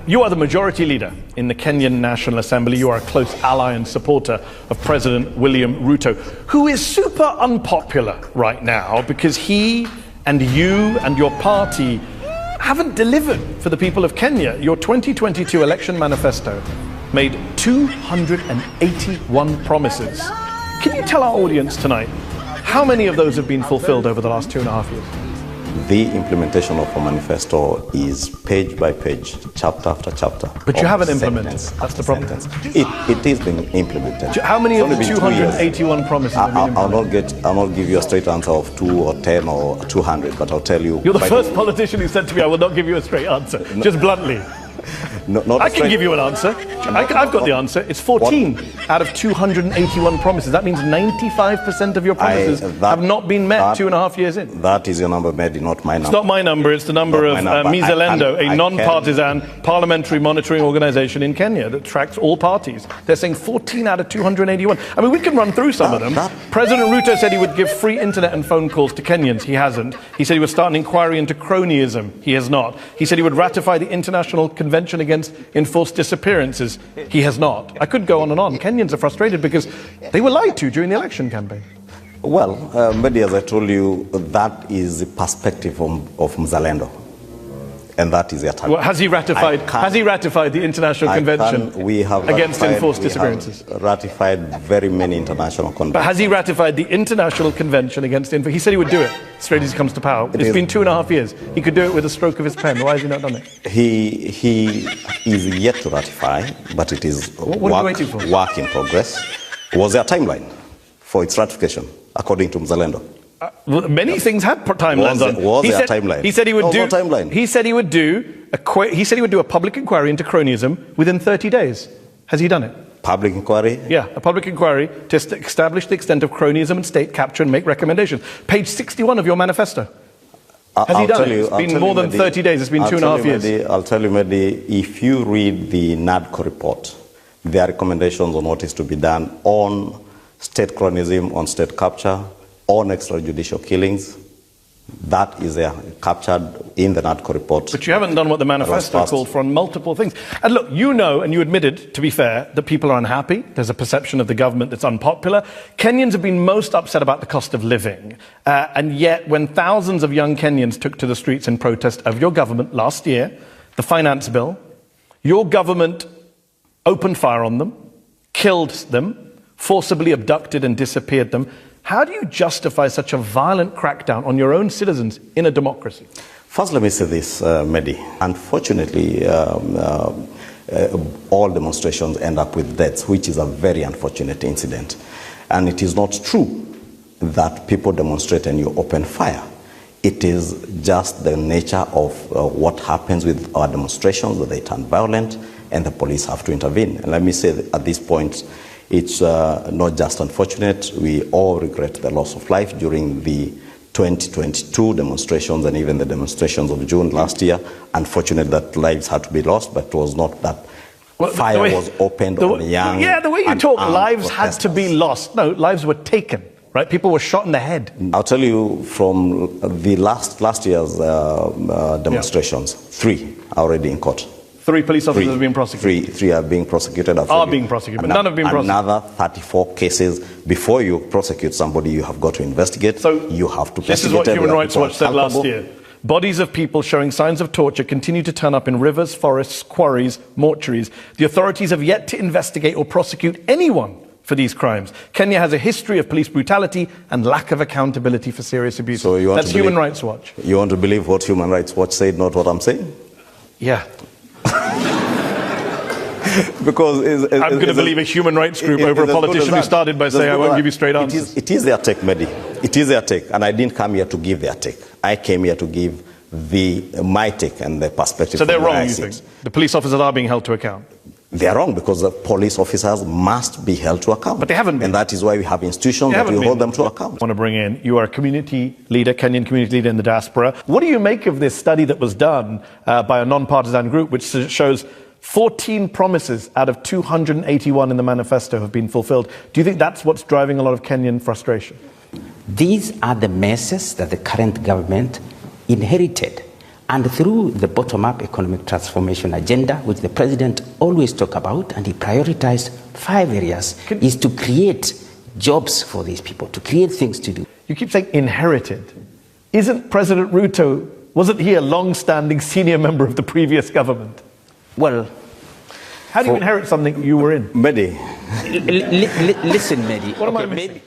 You are the majority leader in the Kenyan National Assembly. You are a close ally and supporter of President William Ruto, who is super unpopular right now because he and you and your party haven't delivered for the people of Kenya. Your 2022 election manifesto made 281 promises. Can you tell our audience tonight how many of those have been fulfilled over the last 2.5 years? The implementation of a manifesto is page by page, chapter after chapter. But you haven't implemented. That's the problem. It is being implemented. How many of the 281 promises have been implemented? I'll not give you a straight answer of 2 or 10 or 200, but I'll tell you. You're the first politician who said to me, I will not give you a straight answer, just bluntly. I can give you an answer. I've got the answer. It's 14 out of 281 promises. That means 95% of your promises have not been met 2.5 years in. That is your number, Mehdi, not my number. It's not my number. It's the number of Mzalendo, a non-partisan parliamentary monitoring organization in Kenya that tracks all parties. They're saying 14 out of 281. I mean, we can run through some of them. President Ruto said he would give free internet and phone calls to Kenyans. He hasn't. He said he would start an inquiry into cronyism. He has not. He said he would ratify the International Convention against Enforced Disappearances. He has not. I could go on and on. Kenyans are frustrated because they were lied to during the election campaign. Well, Mehdi, as I told you, that is the perspective of Mzalendo. And that is their target. Well, has he ratified the International Convention against Enforced Disappearances? We have ratified very many international conventions. But has he ratified the International Convention against He said he would do it straight as he comes to power. It's been 2.5 years. He could do it with a stroke of his pen. Why has he not done it? He is yet to ratify, but it is work in progress. Was there a timeline for its ratification, according to Mzalendo? Many things had timelines on. Was there a timeline? He said he would do. No timeline. He said he would do a public inquiry into cronyism within 30 days. Has he done it? Public inquiry? Yeah, a public inquiry to establish the extent of cronyism and state capture and make recommendations. Page 61 of your manifesto. Has he done it? It's been more than 30 days. It's been 2.5 years. I'll tell you, Mehdi, if you read the NADCO report, there are recommendations on what is to be done on state cronyism, on state capture, on extrajudicial killings. That is captured in the NADCO report. But you haven't done what the manifesto called for on multiple things. And look, you know, and you admitted, to be fair, that people are unhappy. There's a perception of the government that's unpopular. Kenyans have been most upset about the cost of living. And yet, when thousands of young Kenyans took to the streets in protest of your government last year, the finance bill, your government opened fire on them, killed them, forcibly abducted and disappeared them. How do you justify such a violent crackdown on your own citizens in a democracy? First, let me say this, Mehdi. Unfortunately, all demonstrations end up with deaths, which is a very unfortunate incident. And it is not true that people demonstrate and you open fire. It is just the nature of what happens with our demonstrations, that they turn violent and the police have to intervene. And let me say that at this point, it's not just unfortunate. We all regret the loss of life during the 2022 demonstrations and even the demonstrations of June last year. Unfortunate that lives had to be lost, but it was not that fire was opened on young. Yeah, the way you talk, lives had to be lost. No, lives were taken, right? People were shot in the head. I'll tell you from the last year's demonstrations, 3 are already in court. 3 police officers have been prosecuted. 3 are being prosecuted. Are being prosecuted, but none have been prosecuted. Another 34 cases. Before you prosecute somebody, you have got to investigate. So you have to. This is what Human Rights Watch said last year. Bodies of people showing signs of torture continue to turn up in rivers, forests, quarries, mortuaries. The authorities have yet to investigate or prosecute anyone for these crimes. Kenya has a history of police brutality and lack of accountability for serious abuse. So that's Human Rights Watch. You want to believe what Human Rights Watch said, not what I'm saying? Yeah. Because I'm going to believe a human rights group over a politician who started by saying, I won't give you straight answers. It is their take, Mehdi. It is their take. And I didn't come here to give their take. I came here to give my take and the perspective. So they're wrong, you think? The police officers are being held to account? They're wrong because the police officers must be held to account. But they haven't been. And that is why we have institutions that will hold them to account. I want to bring in, you are a community leader, Kenyan community leader in the diaspora. What do you make of this study that was done by a non-partisan group which shows 14 promises out of 281 in the manifesto have been fulfilled? Do you think that's what's driving a lot of Kenyan frustration? These are the messes that the current government inherited. And through the bottom-up economic transformation agenda, which the president always talks about, and he prioritized 5 areas, is to create jobs for these people, to create things to do. You keep saying inherited. Isn't President Ruto, wasn't he a long-standing senior member of the previous government? Well, how do you inherit something you were in? Mehdi. Listen, Mehdi. What am I missing?